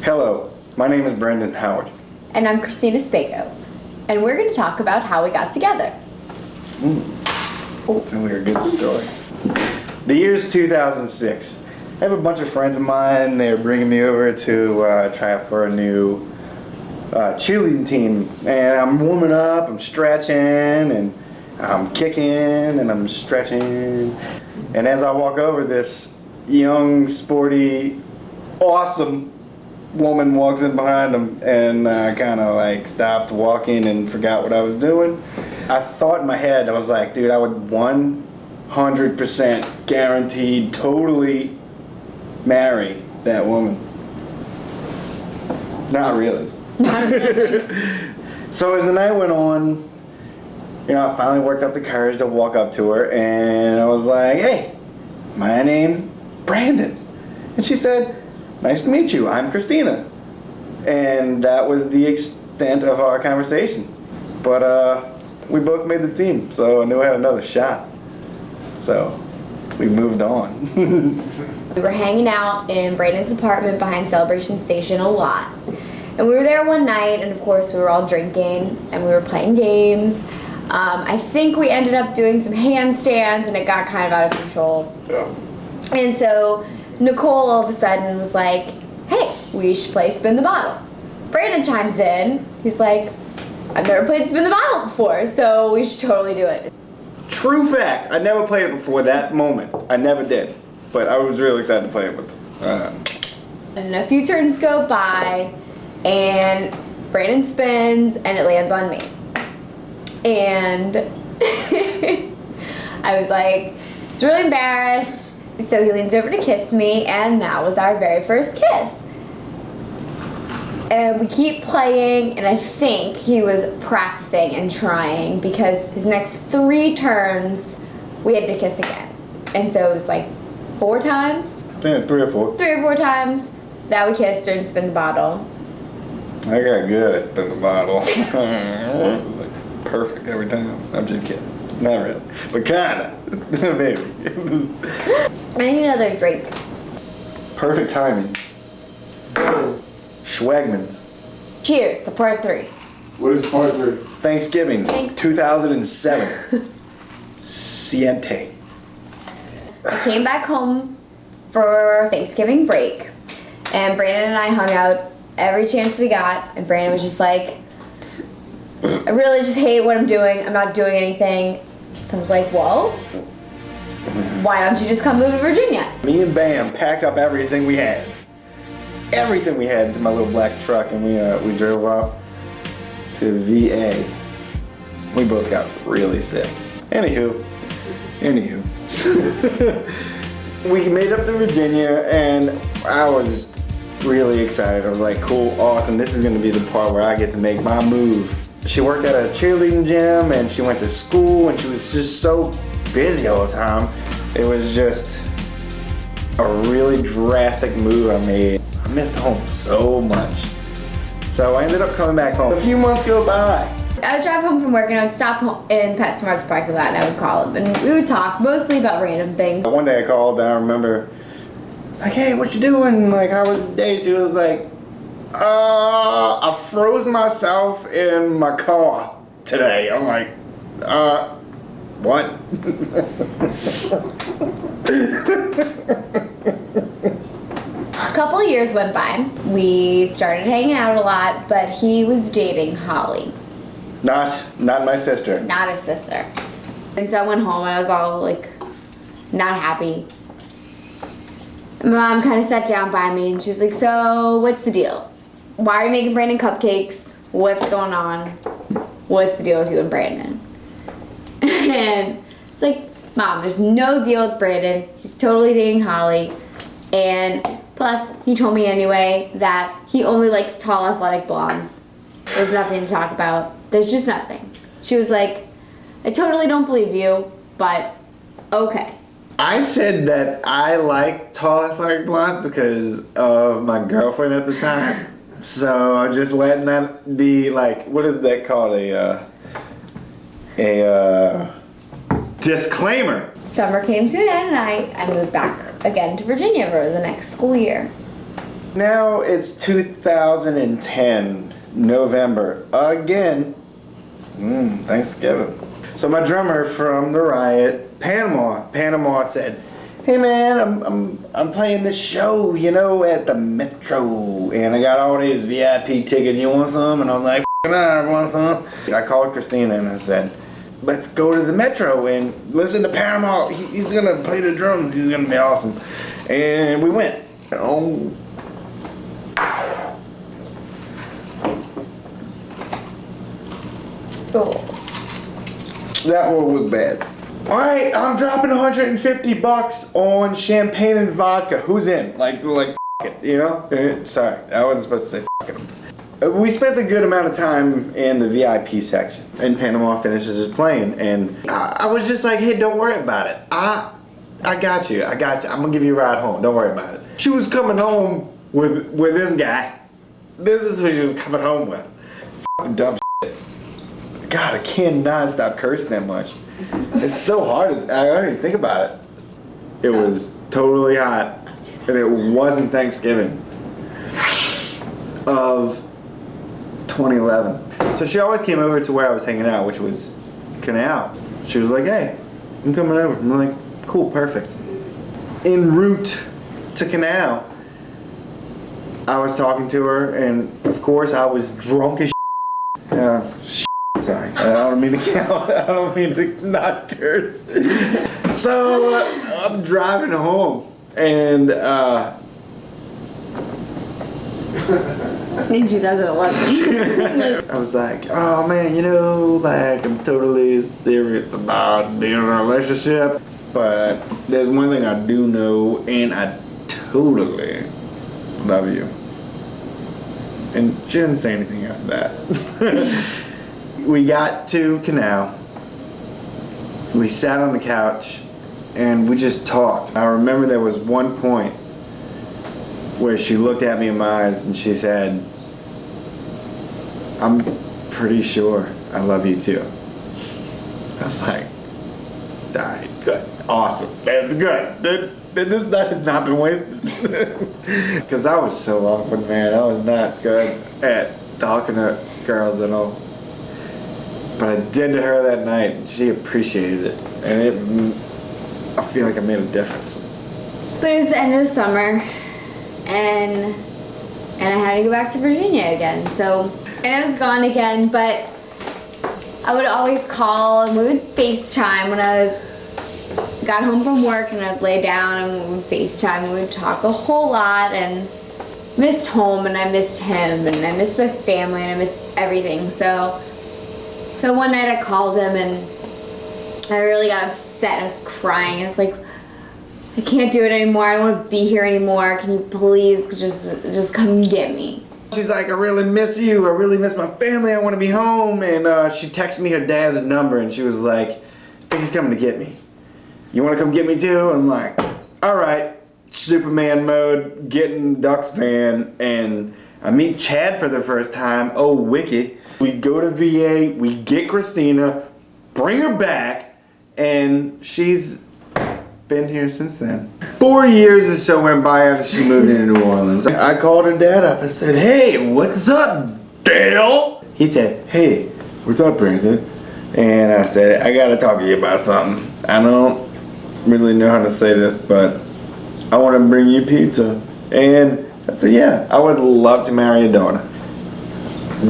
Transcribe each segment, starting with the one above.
Hello, my name is Brendan Howard. And I'm Christina Spago. And we're going to talk about how we got together. Sounds like a good story. The year's 2006. I have a bunch of friends of mine. They're bringing me over to try out for a new cheerleading team. And I'm warming up, I'm stretching, and I'm kicking, and I'm stretching. And as I walk over, this young, sporty, awesome woman walks in behind them, and I kind of like stopped walking and forgot what I was doing. I thought in my head, I was like, dude, I would 100% guaranteed totally marry that woman. Not really. Not really. So as the night went on, I finally worked up the courage to walk up to her, and I was like, hey, my name's Brandon. And she said, nice to meet you, I'm Christina. And that was the extent of our conversation. But we both made the team, so I knew I had another shot. So we moved on. We were hanging out in Brandon's apartment behind Celebration Station a lot. And we were there one night, and of course we were all drinking, and we were playing games. I think we ended up doing some handstands, and it got kind of out of control. Yeah. And so Nicole all of a sudden was like, hey, we should play Spin the Bottle. Brandon chimes in. He's like, I've never played Spin the Bottle before, so we should totally do it. True fact, I never played it before that moment. I never did. But I was really excited to play it with. And a few turns go by, and Brandon spins, and it lands on me. And I was like, it's really embarrassed. So he leans over to kiss me, and that was our very first kiss. And we keep playing, and I think he was practicing and trying, because his next 3 turns, we had to kiss again. And so it was like 4 times? I think 3 or 4. 3 or 4 times that we kissed during Spin the Bottle. I got good at Spin the Bottle. Perfect every time. I'm just kidding. Not really. But kinda. Maybe. I need another drink. Perfect timing. Schwagman's. Cheers to part 3. What is part 3? Thanksgiving, 2007. Siente. I came back home for Thanksgiving break, and Brandon and I hung out every chance we got, and Brandon was just like, I really just hate what I'm doing. I'm not doing anything. So I was like, well, why don't you just come move to Virginia? Me and Bam packed up everything we had. Everything we had into my little black truck, and we drove up to VA. We both got really sick. Anywho. We made it up to Virginia, and I was really excited. I was like, cool, awesome. This is gonna be the part where I get to make my move. She worked at a cheerleading gym, and she went to school, and she was just so busy all the time. It was just a really drastic move I made. I missed home so much. So I ended up coming back home. A few months go by. I would drive home from work, and I would stop in PetSmart's parking lot, and I would call him, and we would talk mostly about random things. One day I called, and I remember, it's like, hey, what you doing? Like, how was the day? She was like, I froze myself in my car today. I'm like, what? A couple years went by. We started hanging out a lot, but he was dating Holly. Not my sister. Not his sister. And so I went home, and I was all like, not happy. My mom kind of sat down by me, and she was like, so what's the deal? Why are you making Brandon cupcakes? What's going on? What's the deal with you and Brandon? And it's like, Mom, there's no deal with Brandon. He's totally dating Holly. And plus, he told me anyway that he only likes tall, athletic blondes. There's nothing to talk about. There's just nothing. She was like, I totally don't believe you, but okay. I said that I like tall athletic blondes because of my girlfriend at the time. So I'm just letting that be like, what is that called? A disclaimer. Summer came to an end, and I moved back again to Virginia for the next school year. Now it's 2010, November, again. Thanksgiving. So my drummer from the riot, Panama said, "Hey man, I'm playing this show, you know, at the Metro, and I got all these VIP tickets. You want some?" And I'm like, "I want some." I called Christina and I said, "Let's go to the Metro and listen to Panama. He's gonna play the drums. He's gonna be awesome." And we went. Oh. That one was bad. Alright, I'm dropping $150 on champagne and vodka. Who's in? Like it, you know? Sorry, I wasn't supposed to say it. We spent a good amount of time in the VIP section, and Panama finishes his playing, and I was just like, "Hey, don't worry about it. I got you. I'm gonna give you a ride home. Don't worry about it." She was coming home with this guy. This is who she was coming home with. F***ing dumb shit. God, I cannot stop cursing that much. It's so hard. I don't even think about it. It was totally hot, and it wasn't Thanksgiving of 2011. So she always came over to where I was hanging out, which was Canal. She was like, "Hey, I'm coming over." I'm like, "Cool, perfect." En route to Canal, I was talking to her, and of course I was drunk as sorry, I don't mean to count. I don't mean to not curse. So I'm driving home, and In 2011. I was like, "Oh man, you know, like I'm totally serious about being in a relationship, but there's one thing I do know, and I totally love you." And she didn't say anything after that. We got to Canal. We sat on the couch, and we just talked. I remember there was one point where she looked at me in my eyes and she said, "I'm pretty sure I love you too." I was like, "Alright, good, awesome, that's good. This night has not been wasted." Because I was so awkward, man. I was not good at talking to girls at all. But I did to her that night, and she appreciated it, and I feel like I made a difference. But it was the end of the summer, and I had to go back to Virginia again. So, and I was gone again, but I would always call, and we would FaceTime when I got home from work, and I'd lay down and we would FaceTime, and we would talk a whole lot, and missed home, and I missed him, and I missed my family, and I missed everything. So one night I called him, and I really got upset. I was crying. I was like, "I can't do it anymore. I don't want to be here anymore. Can you please just come get me?" She's like, "I really miss you. I really miss my family. I want to be home." And she texted me her dad's number, and she was like, "I think he's coming to get me. You want to come get me too?" And I'm like, "All right." Superman mode, get in Duck's van, and I meet Chad for the first time. Oh, wicked. We go to VA, we get Christina, bring her back, and she's been here since then. 4 years or so went by after she moved into New Orleans. I called her dad up and said, "Hey, what's up, Dale?" He said, "Hey, what's up, Brandon?" And I said, "I gotta talk to you about something. I don't really know how to say this, but I want to bring you pizza." And I said, "Yeah, I would love to marry your daughter."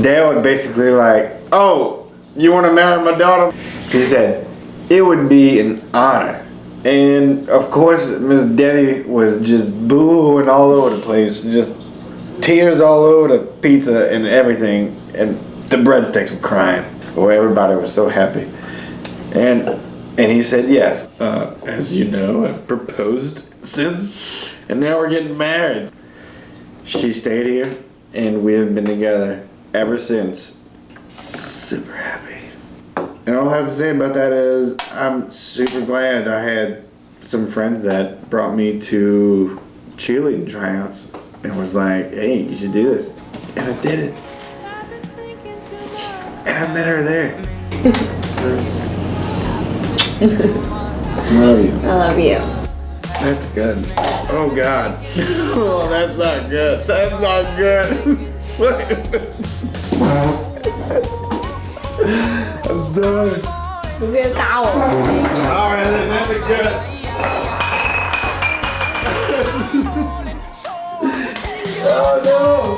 Dale was basically like, "Oh, you want to marry my daughter?" He said, "It would be an honor." And of course, Miss Debbie was just boo-hooing all over the place, just tears all over the pizza and everything, and the breadsticks were crying. Oh, everybody was so happy. And he said, "Yes, as you know, I've proposed since, and now we're getting married." She stayed here, and we have been together ever since. Super happy. And all I have to say about that is I'm super glad I had some friends that brought me to cheerleading tryouts and was like, "Hey, you should do this." And I did it. And I met her there. I love you. I love you. That's good. Oh God. Oh, that's not good. That's not good. I'm sorry. Give me a towel. Alright, that's good. Oh no!